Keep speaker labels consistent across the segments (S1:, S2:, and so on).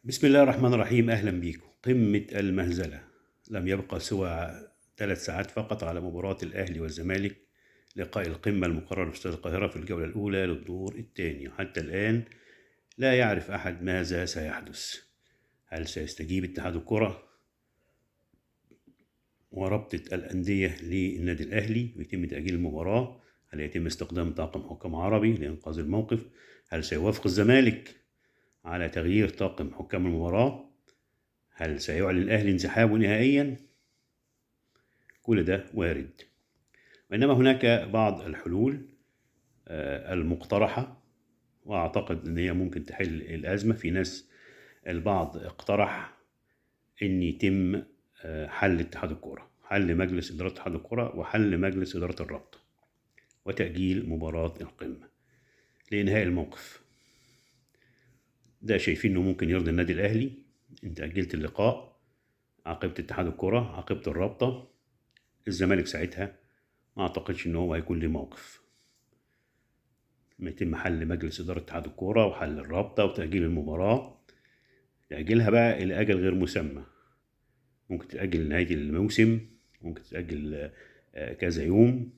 S1: بسم الله الرحمن الرحيم. أهلا بيكم. قمة المهزلة. لم يبقى سوى 3 ساعات فقط على مباراة الأهلي والزمالك، لقاء القمة المقرر في استاد القاهرة في الجولة الأولى للدور الثاني، وحتى الآن لا يعرف أحد ماذا سيحدث. هل سيستجيب اتحاد الكرة ورابطة الأندية للنادي الأهلي ويتم تأجيل المباراة؟ هل يتم استخدام طاقم حكام عربي لإنقاذ الموقف؟ هل سيوافق الزمالك على تغيير طاقم حكام المباراة؟ هل سيعلن الأهلي انسحابه نهائيا؟ كل ده وارد، وإنما هناك بعض الحلول المقترحة، وأعتقد أن هي ممكن تحل الأزمة. في ناس، البعض اقترح أن يتم حل اتحاد الكرة، حل مجلس إدارة اتحاد الكرة وحل مجلس إدارة الرابطة، وتأجيل مباراة القمة لإنهاء الموقف ده. شايفين أنه ممكن يرضي النادي الأهلي. أنت أجلت اللقاء، عاقبت اتحاد الكرة، عاقبت الرابطة. الزمالك ساعتها ما أعتقدش إن هو هيكون له موقف. ما يتم حل مجلس إدارة اتحاد الكورة وحل الرابطة وتأجيل المباراة، تأجيلها بقى إلى أجل غير مسمى. ممكن تأجل نهاية الموسم، ممكن تأجل كذا يوم.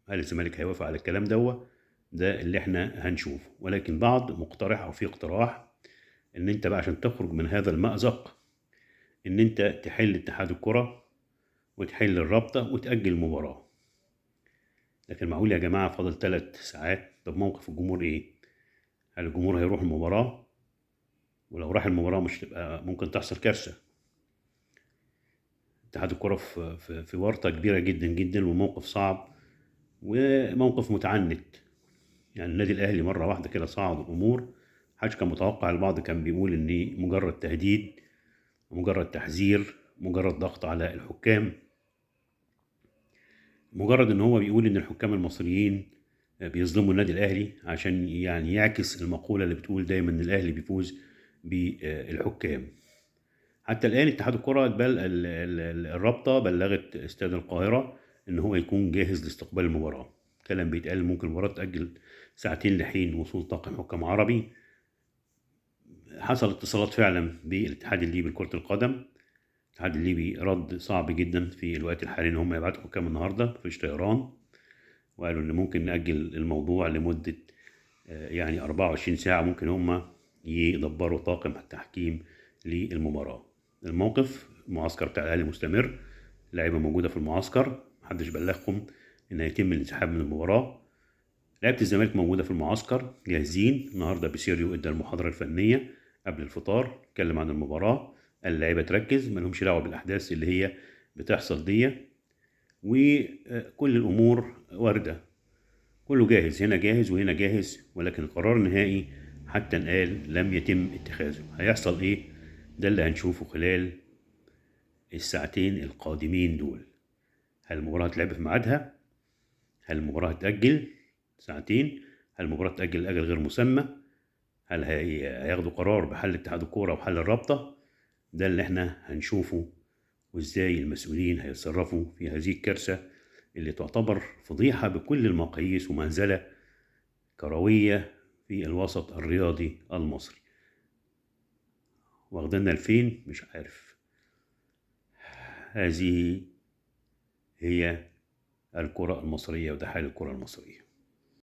S1: هل الزمالك هيوافق على الكلام ده اللي احنا هنشوفه. ولكن بعض مقترح أو في اقتراح إن أنت بقى عشان تخرج من هذا المأزق، إن أنت تحل اتحاد الكرة وتحل الرابطة وتأجل المباراة. لكن معقول يا جماعة فاضل 3 ساعات؟ طب موقف الجمهور إيه؟ هل الجمهور هيروح المباراة؟ ولو راح المباراة مش تبقى ممكن تحصل كارثة. اتحاد الكرة في ورطة كبيرة جدا جدا، وموقف صعب وموقف متعنت. يعني النادي الأهلي مرة واحدة كده صعد الأمور. محدش كان متوقع. البعض كان بيقول إن مجرد تهديد، مجرد تحذير، مجرد ضغط على الحكام، مجرد إن هو بيقول إن الحكام المصريين بيظلموا النادي الأهلي، عشان يعني يعكس المقولة اللي بتقول دايما إن الأهلي بيفوز بالحكام. حتى الآن اتحاد الكرة الرابطة بلغت استاد القاهرة إن هو يكون جاهز لاستقبال المباراة. كلام بيتقال ممكن المباراة تأجل ساعتين لحين وصول طاقم حكام عربي. حصل اتصالات فعلا بالاتحاد الليبي لكرة القدم. الاتحاد الليبي رد صعب جدا في الوقت الحالي إن هم يبعتوا حكام النهاردة، مفيش طيران، وقالوا إن ممكن نأجل الموضوع لمدة يعني 24 ساعة. ممكن هم يدبروا طاقم التحكيم للمباراة. الموقف، المعسكر بتاع الأهلي مستمر، اللعيبة موجودة في المعسكر، محدش بلغهم إن هيتم الانسحاب من المباراة. لعيبة الزمالك موجودة في المعسكر جاهزين. النهاردة بيسيريو ادى المحاضرة الفنية قبل الفطار، اتكلم عن المباراة، قال اللعيبة تركز، مالهمش دعوة بالأحداث اللي هي بتحصل دي، وكل الأمور واردة، كله جاهز، هنا جاهز وهنا جاهز. ولكن القرار النهائي حتى الآن لم يتم اتخاذه. هيحصل ايه؟ ده اللي هنشوفه خلال الساعتين القادمين دول. هل المباراة هتلعب في ميعادها؟ هل المباراة هتأجل ساعتين؟ هل المباراة تأجل لأجل غير مسمى؟ هل هياخدوا قرار بحل اتحاد الكورة وحل الرابطة؟ ده اللي احنا هنشوفه، وازاي المسؤولين هيتصرفوا في هذه الكارثة اللي تعتبر فضيحة بكل المقاييس ومهزلة كروية في الوسط الرياضي المصري. واخدنا لفين مش عارف. هذه هي الكرة المصرية، وده حال الكرة المصرية.